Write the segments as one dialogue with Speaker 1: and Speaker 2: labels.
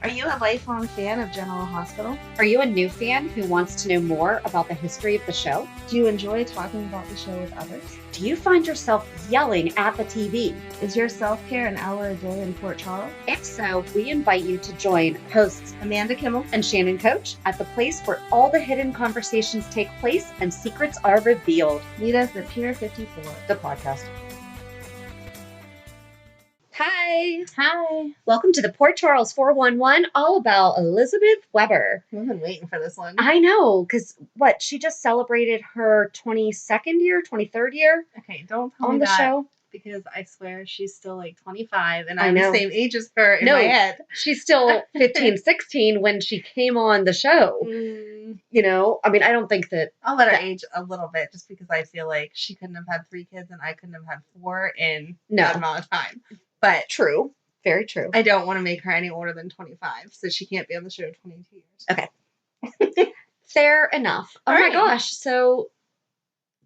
Speaker 1: Are you a lifelong fan of General Hospital?
Speaker 2: Are you a new fan who wants to know more about the history of the show?
Speaker 1: Do you enjoy talking about the show with others?
Speaker 2: Do you find yourself yelling at the TV?
Speaker 1: Is your self-care an hour a day in Port Charles?
Speaker 2: If so, we invite you to join hosts
Speaker 1: Amanda Kimmel
Speaker 2: and Shannon Coach at the place where all the hidden conversations take place and secrets are revealed.
Speaker 1: Meet us at Pier 54,
Speaker 2: the podcast. Hi.
Speaker 1: Hi.
Speaker 2: Welcome to the Port Charles 411, all about Elizabeth Weber.
Speaker 1: We've been waiting for this one.
Speaker 2: I know, because she just celebrated her 22nd year, 23rd year?
Speaker 1: Okay, don't tell
Speaker 2: on
Speaker 1: me
Speaker 2: the
Speaker 1: that,
Speaker 2: show.
Speaker 1: because I swear she's still like 25 and
Speaker 2: I
Speaker 1: I'm
Speaker 2: know.
Speaker 1: the same age as her in my head.
Speaker 2: She's still 15, 16 when she came on the show. You know, I mean, I don't think that...
Speaker 1: I'll let her age a little bit just because I feel like she couldn't have had 3 kids and I couldn't have had 4 in that amount of time. But
Speaker 2: true. Very true.
Speaker 1: I don't want to make her any older than 25, so she can't be on the show 22 years.
Speaker 2: Okay. Fair enough. Oh my gosh. So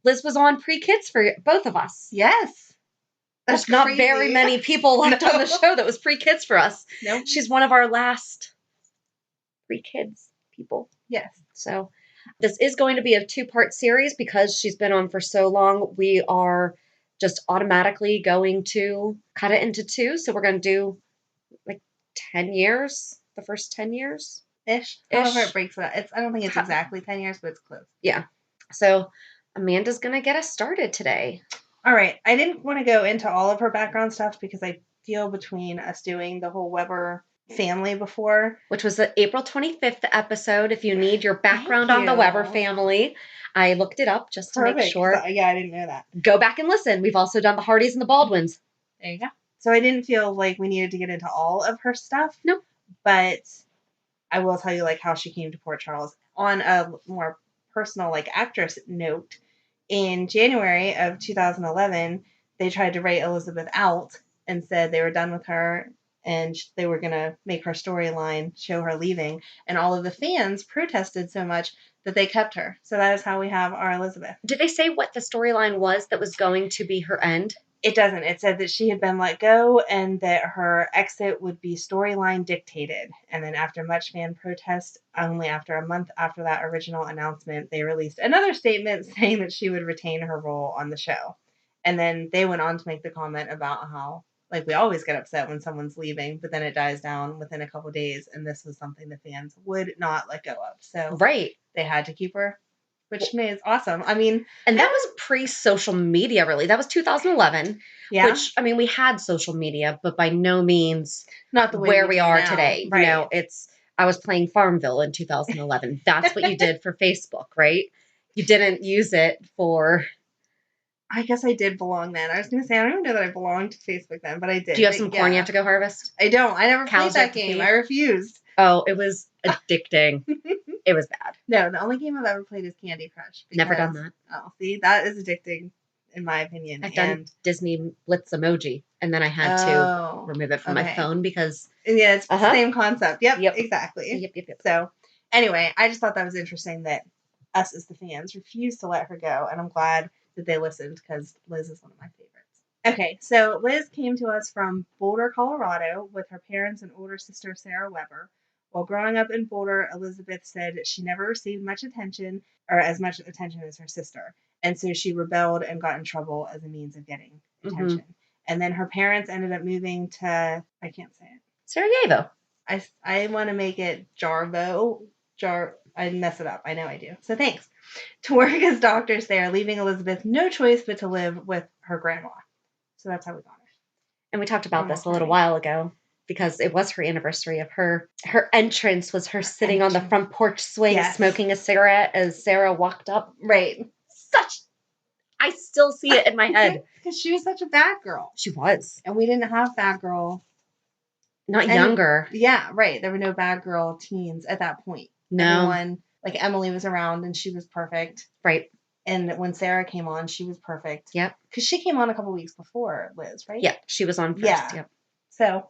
Speaker 2: Liz was on pre-kids for both of us.
Speaker 1: Yes.
Speaker 2: There's not very many people left on the show that was pre-kids for us.
Speaker 1: Nope.
Speaker 2: She's one of our last pre-kids people.
Speaker 1: Yes.
Speaker 2: So this is going to be a 2-part series because she's been on for so long. We are just automatically going to cut it into 2. So we're going to do like 10 years, the first 10 years.
Speaker 1: Ish. However it breaks out. I don't think it's exactly 10 years, but it's close.
Speaker 2: Yeah. So Amanda's going to get us started today.
Speaker 1: All right. I didn't want to go into all of her background stuff because I feel between us doing the whole Weber family before.
Speaker 2: Which was the April 25th episode. If you need your background on the Weber family, I looked it up just to make sure.
Speaker 1: Yeah, I didn't know that.
Speaker 2: Go back and listen. We've also done the Hardys and the Baldwins.
Speaker 1: There you go. So I didn't feel like we needed to get into all of her stuff.
Speaker 2: Nope.
Speaker 1: But I will tell you like how she came to Port Charles. On a more personal like actress note, in January of 2011, they tried to write Elizabeth out and said they were done with her and they were going to make her storyline show her leaving. And all of the fans protested so much that they kept her. So that is how we have our Elizabeth.
Speaker 2: Did they say what the storyline was that was going to be her end?
Speaker 1: It doesn't. It said that she had been let go and that her exit would be storyline dictated. And then after much fan protest, only after a month after that original announcement, they released another statement saying that she would retain her role on the show. And then they went on to make the comment about how, like, we always get upset when someone's leaving, but then it dies down within a couple of days. And this was something the fans would not let go of. So they had to keep her. Which is awesome. I mean...
Speaker 2: And that was pre-social media, really. That was 2011.
Speaker 1: Yeah.
Speaker 2: Which, I mean, we had social media, but by no means
Speaker 1: not the way
Speaker 2: where we are
Speaker 1: now.
Speaker 2: today.
Speaker 1: Right.
Speaker 2: You know, I was playing Farmville in 2011. That's what you did for Facebook, right? You didn't use it for...
Speaker 1: I guess I did belong then. I was going to say, I don't even know that I belonged to Facebook then, but I did.
Speaker 2: Do you have some corn you have to go harvest?
Speaker 1: I don't. I never played that game. I refused.
Speaker 2: Oh, it was addicting. It was bad.
Speaker 1: No, the only game I've ever played is Candy Crush.
Speaker 2: Never done that.
Speaker 1: Oh, see, that is addicting, in my opinion.
Speaker 2: I've done Disney Blitz emoji, and then I had to remove it from my phone because...
Speaker 1: Yeah, it's the same concept. Yep, exactly.
Speaker 2: Yep.
Speaker 1: So, anyway, I just thought that was interesting that us as the fans refused to let her go, and I'm glad that they listened because Liz is one of my favorites. Okay, so Liz came to us from Boulder, Colorado, with her parents and older sister, Sarah Weber. While growing up in Boulder, Elizabeth said she never received much attention, or as much attention as her sister. And so she rebelled and got in trouble as a means of getting attention. Mm-hmm. And then her parents ended up moving to, I can't say it.
Speaker 2: Sarajevo.
Speaker 1: I want to make it Jarvo. I mess it up. I know I do. So thanks. To work as doctors there, leaving Elizabeth no choice but to live with her grandma. So that's how we got her.
Speaker 2: And we talked about this a little while ago. Because it was her anniversary of her entrance was her sitting on the front porch swing smoking a cigarette as Sarah walked up.
Speaker 1: Right.
Speaker 2: I still see it in my head.
Speaker 1: Because she was such a bad girl.
Speaker 2: She was.
Speaker 1: And we didn't have bad girl.
Speaker 2: Not younger.
Speaker 1: Yeah, right. There were no bad girl teens at that point.
Speaker 2: No.
Speaker 1: Everyone, like Emily was around and she was perfect.
Speaker 2: Right.
Speaker 1: And when Sarah came on, she was perfect.
Speaker 2: Yep.
Speaker 1: Because she came on a couple weeks before Liz, right?
Speaker 2: Yeah, she was on first.
Speaker 1: Yeah.
Speaker 2: Yep.
Speaker 1: So...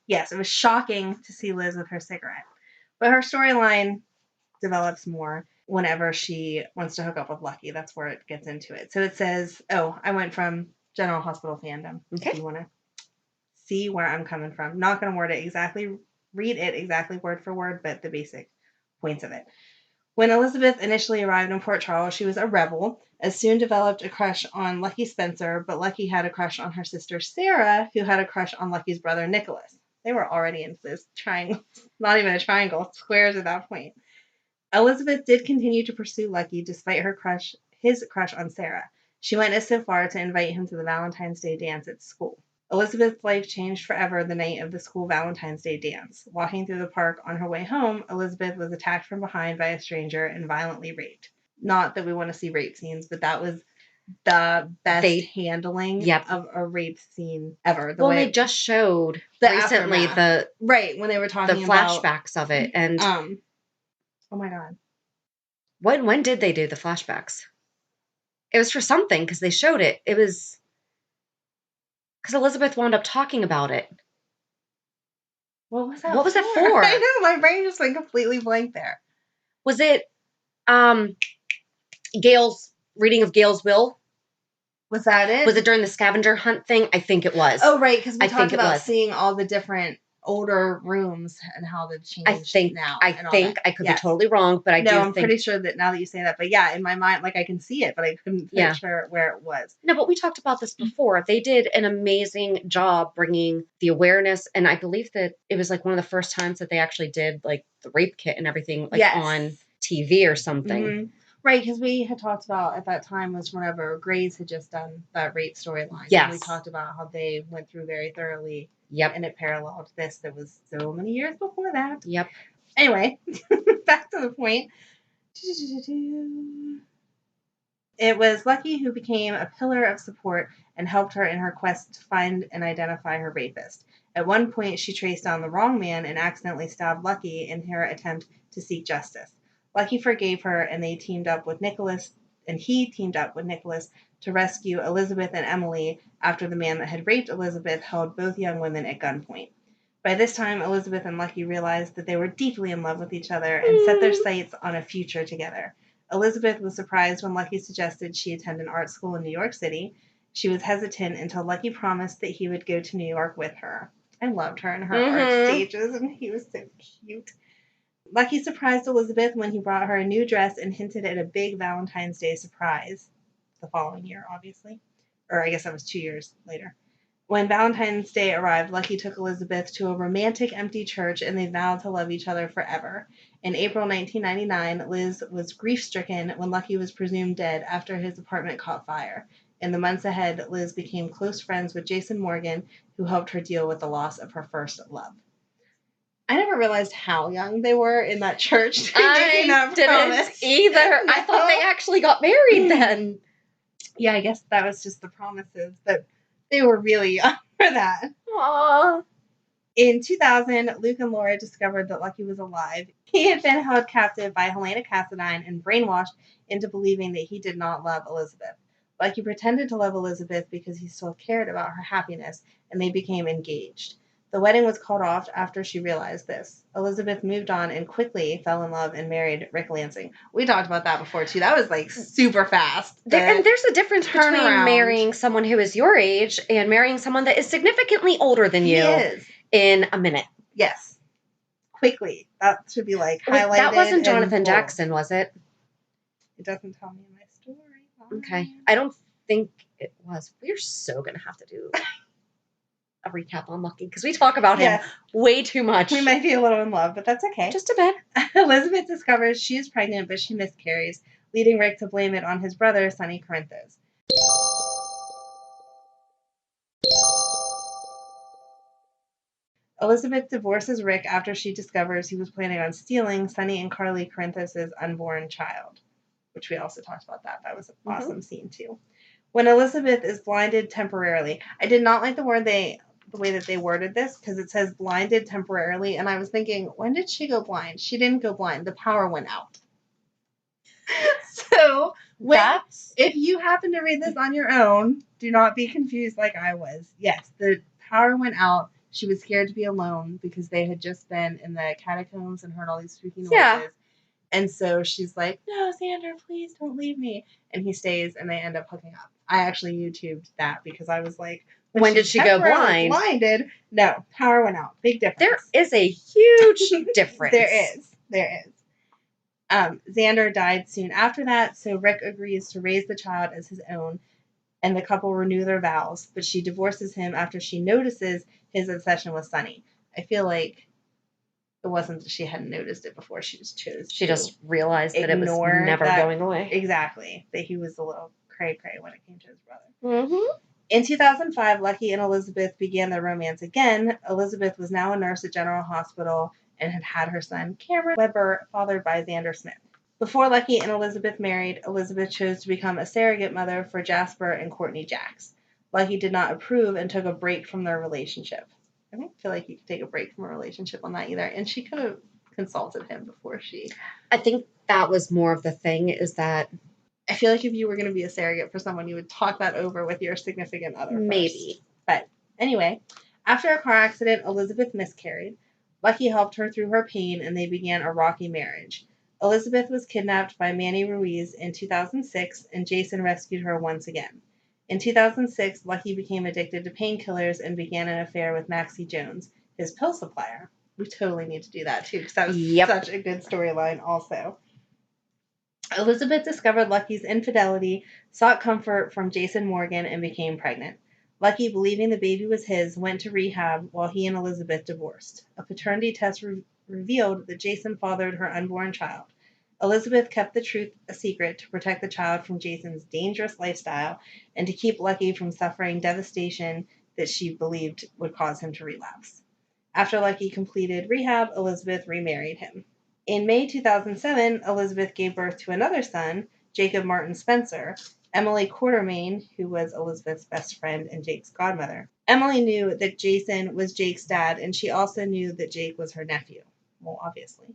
Speaker 1: yes, it was shocking to see Liz with her cigarette. But her storyline develops more whenever she wants to hook up with Lucky. That's where it gets into it. So it says, I went from General Hospital Fandom.
Speaker 2: Okay.
Speaker 1: If you want to see where I'm coming from. Not going to word it exactly read it exactly word for word, but the basic points of it. When Elizabeth initially arrived in Port Charles, she was a rebel, as soon developed a crush on Lucky Spencer, but Lucky had a crush on her sister Sarah, who had a crush on Lucky's brother Nicholas. They were already into this triangle, not even a triangle, squares at that point. Elizabeth did continue to pursue Lucky despite his crush on Sarah. She went so far to invite him to the Valentine's Day dance at school. Elizabeth's life changed forever the night of the school Valentine's Day dance. Walking through the park on her way home, Elizabeth was attacked from behind by a stranger and violently raped. Not that we want to see rape scenes, but that was the best handling of a rape scene ever.
Speaker 2: They just showed recently
Speaker 1: right when they were talking
Speaker 2: the flashbacks of it, and
Speaker 1: oh my god,
Speaker 2: when did they do the flashbacks? It was for something because they showed it. It was because Elizabeth wound up talking about it.
Speaker 1: What was that?
Speaker 2: What was that for?
Speaker 1: I know, my brain just went completely blank there.
Speaker 2: Was it Gail's reading of Gail's will?
Speaker 1: Was that it?
Speaker 2: Was it during the scavenger hunt thing? I think it was.
Speaker 1: Oh, right, because we talked about seeing all the different older rooms and how they've changed now.
Speaker 2: I could be totally wrong, but I'm
Speaker 1: pretty sure that now that you say that. But yeah, in my mind, like I can see it, but I couldn't picture where it was.
Speaker 2: No, but we talked about this before. They did an amazing job bringing the awareness, and I believe that it was like one of the first times that they actually did like the rape kit and everything on TV or something.
Speaker 1: Mm-hmm. Right, because we had talked about at that time was whenever Grey's had just done that rape storyline.
Speaker 2: Yes.
Speaker 1: And we talked about how they went through very thoroughly.
Speaker 2: Yep.
Speaker 1: And it paralleled this that was so many years before that.
Speaker 2: Yep.
Speaker 1: Anyway, back to the point. It was Lucky who became a pillar of support and helped her in her quest to find and identify her rapist. At one point, she traced down the wrong man and accidentally stabbed Lucky in her attempt to seek justice. Lucky forgave her, and he teamed up with Nicholas to rescue Elizabeth and Emily after the man that had raped Elizabeth held both young women at gunpoint. By this time, Elizabeth and Lucky realized that they were deeply in love with each other and set their sights on a future together. Elizabeth was surprised when Lucky suggested she attend an art school in New York City. She was hesitant until Lucky promised that he would go to New York with her. I loved her in her art stages, and he was so cute. Lucky surprised Elizabeth when he brought her a new dress and hinted at a big Valentine's Day surprise. The following year, obviously. Or I guess that was 2 years later. When Valentine's Day arrived, Lucky took Elizabeth to a romantic empty church and they vowed to love each other forever. In April 1999, Liz was grief-stricken when Lucky was presumed dead after his apartment caught fire. In the months ahead, Liz became close friends with Jason Morgan, who helped her deal with the loss of her first love. I never realized how young they were in that church.
Speaker 2: I didn't either. I thought they actually got married then.
Speaker 1: Yeah, I guess that was just the promises, but they were really young for that.
Speaker 2: Aww.
Speaker 1: In 2000, Luke and Laura discovered that Lucky was alive. He had been held captive by Helena Cassadine and brainwashed into believing that he did not love Elizabeth. Lucky pretended to love Elizabeth because he still cared about her happiness, and they became engaged. The wedding was called off after she realized this. Elizabeth moved on and quickly fell in love and married Rick Lansing. We talked about that before, too. That was, like, super fast.
Speaker 2: And there's a difference between marrying someone who is your age and marrying someone that is significantly older than you in a minute.
Speaker 1: Yes. Quickly. That should be, like, highlighted.
Speaker 2: That wasn't Jonathan Jackson, was it?
Speaker 1: It doesn't tell me in my story.
Speaker 2: Okay. I don't think it was. We're so going to have to do a recap on Lucky because we talk about him way too much.
Speaker 1: We might be a little in love, but that's okay.
Speaker 2: Just a bit.
Speaker 1: Elizabeth discovers she is pregnant, but she miscarries, leading Rick to blame it on his brother, Sonny Corinthos. Elizabeth divorces Rick after she discovers he was planning on stealing Sonny and Carly Corinthos' unborn child, which we also talked about that. That was an awesome scene, too. When Elizabeth is blinded temporarily, I did not like the way that they worded this, because it says blinded temporarily, and I was thinking, when did she go blind? She didn't go blind. The power went out. So, if you happen to read this on your own, do not be confused like I was. Yes, the power went out. She was scared to be alone because they had just been in the catacombs and heard all these spooky noises. Yeah. And so she's like, no, Xander, please don't leave me. And he stays, and they end up hooking up. I actually YouTubed that because I was like,
Speaker 2: When did she go blind?
Speaker 1: Blinded. No, power went out. Big difference.
Speaker 2: There is a huge difference.
Speaker 1: There is. Xander died soon after that, so Rick agrees to raise the child as his own, and the couple renew their vows, but she divorces him after she notices his obsession with Sunny. I feel like it wasn't that she hadn't noticed it before, she just chose
Speaker 2: She just realized that it was never going away.
Speaker 1: Exactly. That he was a little cray-cray when it came to his brother.
Speaker 2: Mm-hmm.
Speaker 1: In 2005, Lucky and Elizabeth began their romance again. Elizabeth was now a nurse at General Hospital and had her son, Cameron Weber, fathered by Xander Smith. Before Lucky and Elizabeth married, Elizabeth chose to become a surrogate mother for Jasper and Courtney Jacks. Lucky did not approve and took a break from their relationship. I don't feel like you could take a break from a relationship on that either. And she could have consulted him before she...
Speaker 2: I think that was more of the thing, is that...
Speaker 1: I feel like if you were going to be a surrogate for someone, you would talk that over with your significant other
Speaker 2: Maybe.
Speaker 1: first. But anyway, after a car accident, Elizabeth miscarried. Lucky helped her through her pain, and they began a rocky marriage. Elizabeth was kidnapped by Manny Ruiz in 2006, and Jason rescued her once again. In 2006, Lucky became addicted to painkillers and began an affair with Maxie Jones, his pill supplier. We totally need to do that, too, because that was such a good storyline also. Elizabeth discovered Lucky's infidelity, sought comfort from Jason Morgan, and became pregnant. Lucky, believing the baby was his, went to rehab while he and Elizabeth divorced. A paternity test revealed that Jason fathered her unborn child. Elizabeth kept the truth a secret to protect the child from Jason's dangerous lifestyle and to keep Lucky from suffering devastation that she believed would cause him to relapse. After Lucky completed rehab, Elizabeth remarried him. In May 2007, Elizabeth gave birth to another son, Jacob Martin Spencer. Emily Quartermain, who was Elizabeth's best friend and Jake's godmother. Emily knew that Jason was Jake's dad, and she also knew that Jake was her nephew. Well, obviously.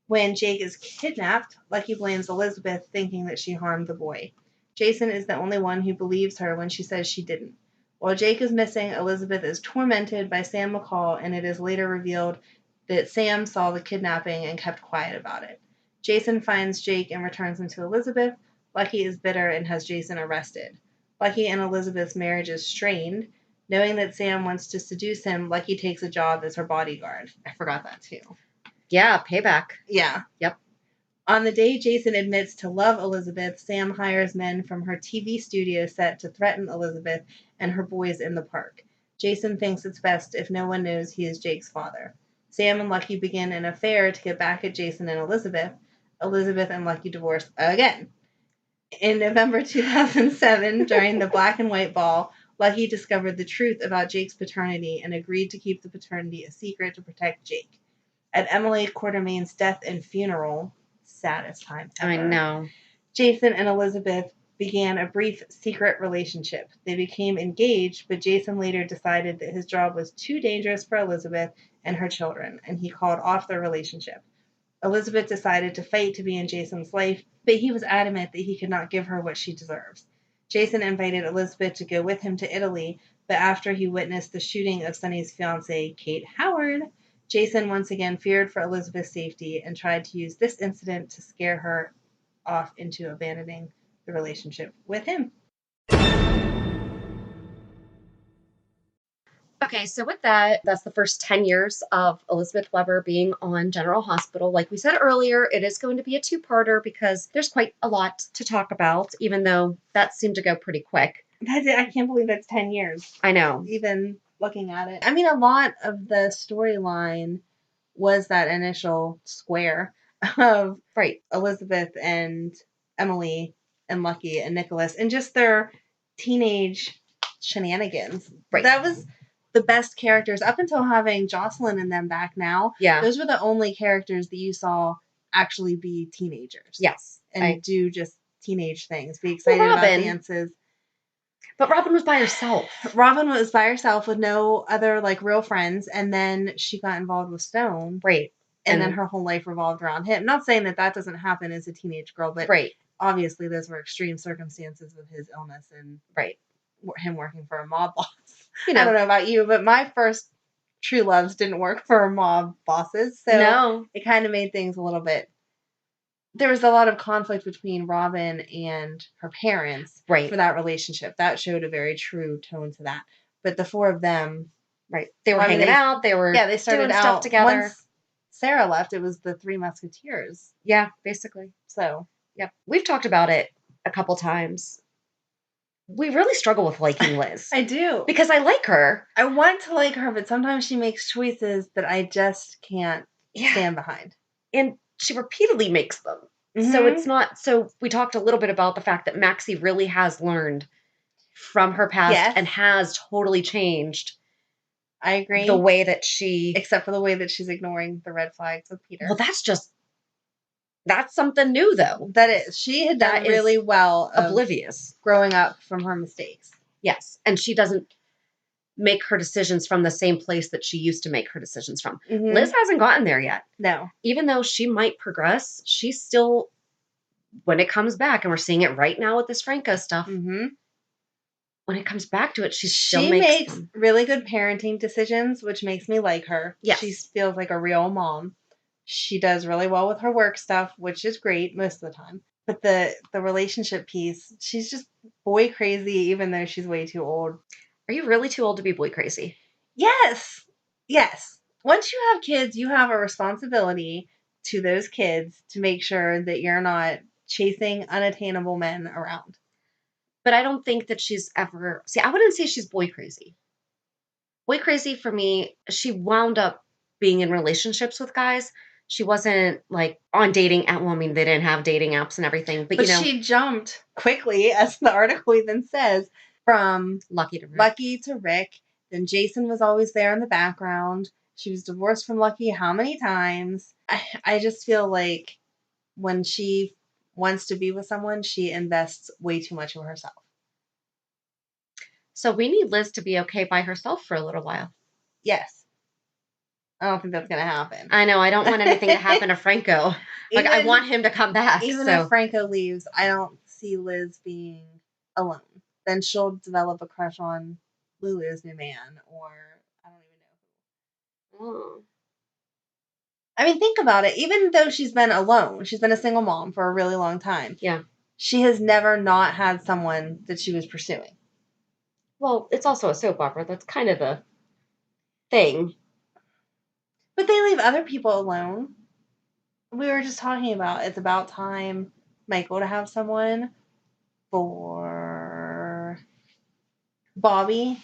Speaker 1: When Jake is kidnapped, Lucky blames Elizabeth, thinking that she harmed the boy. Jason is the only one who believes her when she says she didn't. While Jake is missing, Elizabeth is tormented by Sam McCall, and it is later revealed that Sam saw the kidnapping and kept quiet about it. Jason finds Jake and returns him to Elizabeth. Lucky is bitter and has Jason arrested. Lucky and Elizabeth's marriage is strained. Knowing that Sam wants to seduce him, Lucky takes a job as her bodyguard. I forgot that too.
Speaker 2: Yeah, payback.
Speaker 1: Yeah.
Speaker 2: Yep.
Speaker 1: On the day Jason admits to love Elizabeth, Sam hires men from her TV studio set to threaten Elizabeth and her boys in the park. Jason thinks it's best if no one knows he is Jake's father. Sam and Lucky begin an affair to get back at Jason and Elizabeth. Elizabeth and Lucky divorce again. In November 2007, during the black and white ball, Lucky discovered the truth about Jake's paternity and agreed to keep the paternity a secret to protect Jake. At Emily Quartermain's death and funeral, saddest time ever,
Speaker 2: I know,
Speaker 1: Jason and Elizabeth began a brief secret relationship. They became engaged, but Jason later decided that his job was too dangerous for Elizabeth and her children, and he called off their relationship. Elizabeth decided to fight to be in Jason's life, but he was adamant that he could not give her what she deserves. Jason invited Elizabeth to go with him to Italy, but after he witnessed the shooting of Sunny's fiancée, Kate Howard, Jason once again feared for Elizabeth's safety and tried to use this incident to scare her off into abandoning the relationship with him.
Speaker 2: Okay, so with that, that's the first 10 years of Elizabeth Weber being on General Hospital. Like we said earlier, it is going to be a two-parter because there's quite a lot to talk about, even though that seemed to go pretty quick.
Speaker 1: I can't believe that's 10 years.
Speaker 2: I know.
Speaker 1: Even looking at it. I mean, a lot of the storyline was that initial square of Elizabeth and Emily and Lucky and Nicholas and just their teenage shenanigans.
Speaker 2: Right.
Speaker 1: That was the best characters up until having Jocelyn and them back now.
Speaker 2: Yeah.
Speaker 1: Those were the only characters that you saw actually be teenagers.
Speaker 2: Yes.
Speaker 1: And do just teenage things. Be excited about dances.
Speaker 2: But Robin was by herself.
Speaker 1: Robin was by herself with no other like real friends, and then she got involved with Stone.
Speaker 2: Right.
Speaker 1: And then her whole life revolved around him. Not saying that that doesn't happen as a teenage girl, but obviously those were extreme circumstances with his illness and him working for a mob boss. You know. I don't know about you, but my first true loves didn't work for mob bosses. So it kind of made things a little bit... There was a lot of conflict between Robin and her parents for that relationship. That showed a very true tone to that. but the four of them,
Speaker 2: Right. They were
Speaker 1: How do
Speaker 2: hanging
Speaker 1: they-
Speaker 2: out. They were
Speaker 1: they started
Speaker 2: doing
Speaker 1: out
Speaker 2: stuff together.
Speaker 1: Once Sarah left, it was the Three Musketeers.
Speaker 2: Yeah, basically.
Speaker 1: So,
Speaker 2: Yep. We've talked about it a couple times. We really struggle with liking Liz.
Speaker 1: I do.
Speaker 2: Because I like her.
Speaker 1: I want to like her, but sometimes she makes choices that I just can't stand behind.
Speaker 2: And she repeatedly makes them.
Speaker 1: Mm-hmm.
Speaker 2: So it's not, so we talked a little bit about the fact that Maxie really has learned from her past and has totally changed.
Speaker 1: I agree.
Speaker 2: The way that she...
Speaker 1: Except for the way that she's ignoring the red flags with Peter.
Speaker 2: Well, that's something new, though.
Speaker 1: That is. She had done really well
Speaker 2: oblivious.
Speaker 1: Growing up from her mistakes.
Speaker 2: Yes. And she doesn't make her decisions from the same place that she used to make her decisions from.
Speaker 1: Mm-hmm.
Speaker 2: Liz hasn't gotten there yet.
Speaker 1: No.
Speaker 2: Even though she might progress, she's still, when it comes back, and we're seeing it right now with this Franco stuff, when it comes back to it, she makes
Speaker 1: really good parenting decisions, which makes me like her.
Speaker 2: Yes.
Speaker 1: She feels like a real mom. She does really well with her work stuff, which is great most of the time. But the relationship piece, she's just boy crazy, even though she's way too old.
Speaker 2: Are you really too old to be boy crazy?
Speaker 1: Yes. Yes. Once you have kids, you have a responsibility to those kids to make sure that you're not chasing unattainable men around.
Speaker 2: But I don't think that she's ever... See, I wouldn't say she's boy crazy. Boy crazy for me, she wound up being in relationships with guys. She wasn't like on dating app. Well, I mean, they didn't have dating apps and everything, but
Speaker 1: she jumped quickly, as the article even says, from Lucky to Rick. Then Jason was always there in the background. She was divorced from Lucky how many times? I just feel like when she wants to be with someone, she invests way too much of herself.
Speaker 2: So we need Liz to be okay by herself for a little while.
Speaker 1: Yes. I don't think that's going to happen.
Speaker 2: I know. I don't want anything to happen to Franco. I want him to come back.
Speaker 1: Even if Franco leaves, I don't see Liz being alone. Then she'll develop a crush on Lulu's new man, or I don't even know who.
Speaker 2: Oh.
Speaker 1: I mean, think about it. Even though she's been alone, she's been a single mom for a really long time.
Speaker 2: Yeah.
Speaker 1: She has never not had someone that she was pursuing.
Speaker 2: Well, it's also a soap opera. That's kind of the thing.
Speaker 1: But they leave other people alone. We were just talking about it's about time, Michael, to have someone for Bobby.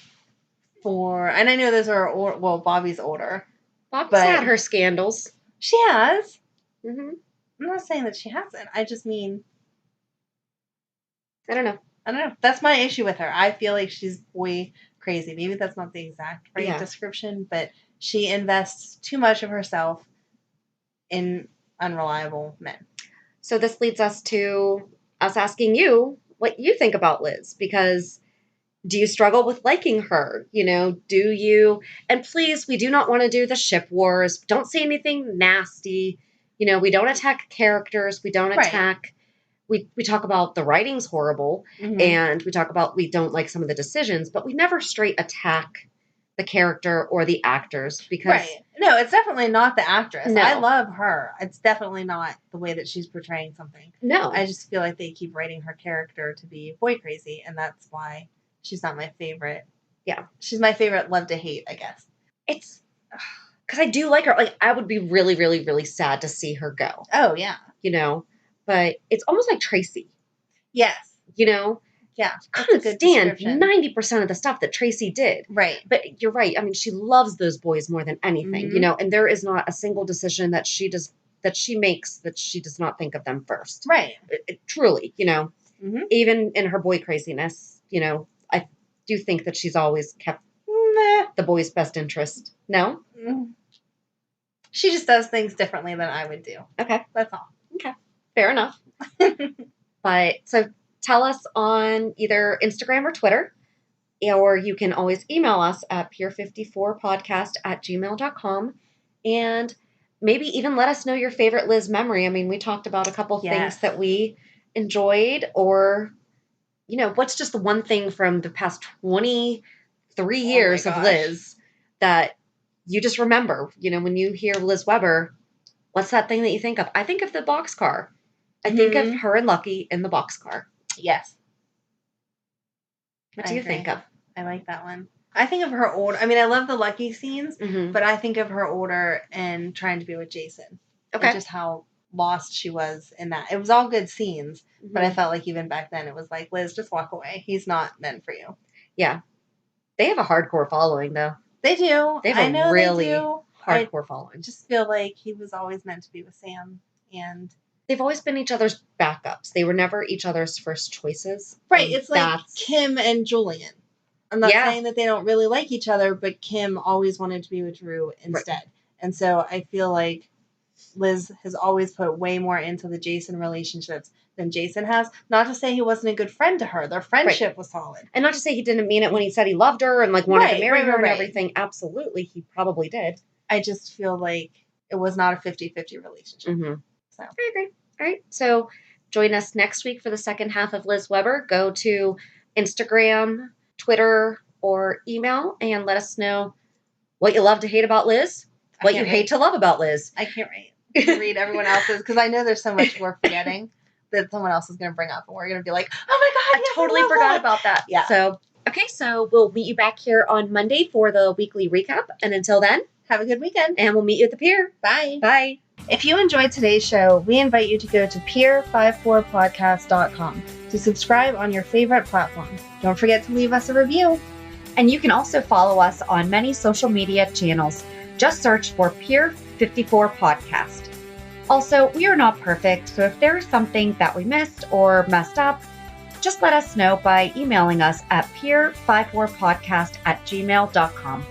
Speaker 1: And I know those are, Bobby's older.
Speaker 2: Bobby's had her scandals.
Speaker 1: She has.
Speaker 2: Mm-hmm.
Speaker 1: I'm not saying that she hasn't. I just mean...
Speaker 2: I don't know.
Speaker 1: That's my issue with her. I feel like she's boy crazy. Maybe that's not the exact right description, but she invests too much of herself in unreliable men.
Speaker 2: So this leads us to us asking you what you think about Liz, because do you struggle with liking her? Do you... And please, we do not want to do the ship wars. Don't say anything nasty. We don't attack characters. We don't attack... We talk about the writing's horrible, and we talk about we don't like some of the decisions, but we never straight attack the character or the actors, because...
Speaker 1: Right. No, it's definitely not the actress.
Speaker 2: No.
Speaker 1: I love her. It's definitely not the way that she's portraying something.
Speaker 2: No.
Speaker 1: I just feel like they keep writing her character to be boy crazy, and that's why she's not my favorite.
Speaker 2: Yeah.
Speaker 1: She's my favorite love to hate, I guess.
Speaker 2: It's... Because I do like her. Like, I would be really, really, really sad to see her go.
Speaker 1: Oh, yeah.
Speaker 2: But it's almost like Tracy.
Speaker 1: Yes.
Speaker 2: Yeah. Couldn't stand 90% of the stuff that Tracy did.
Speaker 1: Right.
Speaker 2: But you're right. I mean, she loves those boys more than anything, and there is not a single decision that she makes that she does not think of them first.
Speaker 1: Right.
Speaker 2: Truly, even in her boy craziness, I do think that she's always kept the boy's best interest. No?
Speaker 1: She just does things differently than I would do.
Speaker 2: Okay.
Speaker 1: That's all.
Speaker 2: Okay. Fair enough. But so tell us on either Instagram or Twitter, or you can always email us at pier54podcast@gmail.com, and maybe even let us know your favorite Liz memory. I mean, we talked about a couple things that we enjoyed, or, what's just the one thing from the past 23 years of Liz that you just remember, when you hear Liz Weber, what's that thing that you think of? I think of the boxcar. I think of her and Lucky in the boxcar.
Speaker 1: Yes.
Speaker 2: What do you think of?
Speaker 1: I like that one. I think of her older. I mean, I love the Lucky scenes,
Speaker 2: Mhm.
Speaker 1: but I think of her older and trying to be with Jason.
Speaker 2: Okay.
Speaker 1: And just how lost she was in that. It was all good scenes, but I
Speaker 2: Mhm.
Speaker 1: felt like even back then it was like, Liz, just walk away. He's not meant for you.
Speaker 2: Yeah. They have a hardcore following, though.
Speaker 1: They do.
Speaker 2: They have
Speaker 1: I
Speaker 2: a
Speaker 1: know
Speaker 2: really
Speaker 1: they do.
Speaker 2: hardcore following.
Speaker 1: I just feel like he was always meant to be with Sam, and
Speaker 2: They've always been each other's backups. They were never each other's first choices.
Speaker 1: right.
Speaker 2: And
Speaker 1: It's like Kim and Julian. I'm not saying that they don't really like each other, but Kim always wanted to be with Drew instead. Right. And so I feel like Liz has always put way more into the Jason relationships than Jason has. Not to say he wasn't a good friend to her. Their friendship was solid.
Speaker 2: And not to say he didn't mean it when he said he loved her and like wanted to marry her and everything. Absolutely. He probably did.
Speaker 1: I just feel like it was not a 50-50 relationship.
Speaker 2: Mm-hmm.
Speaker 1: So
Speaker 2: I agree. All right. So join us next week for the second half of Liz Weber. Go to Instagram, Twitter, or email and let us know what you love to hate about Liz, what you hate to love about Liz.
Speaker 1: I can't wait to read everyone else's, because I know there's so much we're forgetting that someone else is going to bring up, and we're going to be like, oh my God,
Speaker 2: I totally forgot about that.
Speaker 1: Yeah.
Speaker 2: So, okay, so we'll meet you back here on Monday for the weekly recap. And until then,
Speaker 1: have a good weekend.
Speaker 2: And we'll meet you at the pier.
Speaker 1: Bye.
Speaker 2: Bye.
Speaker 1: If you enjoyed today's show, we invite you to go to pier54podcast.com to subscribe on your favorite platform. Don't forget to leave us a review.
Speaker 2: And you can also follow us on many social media channels. Just search for Pier 54 Podcast. Also, we are not perfect, so if there is something that we missed or messed up, just let us know by emailing us at pier54podcast@gmail.com.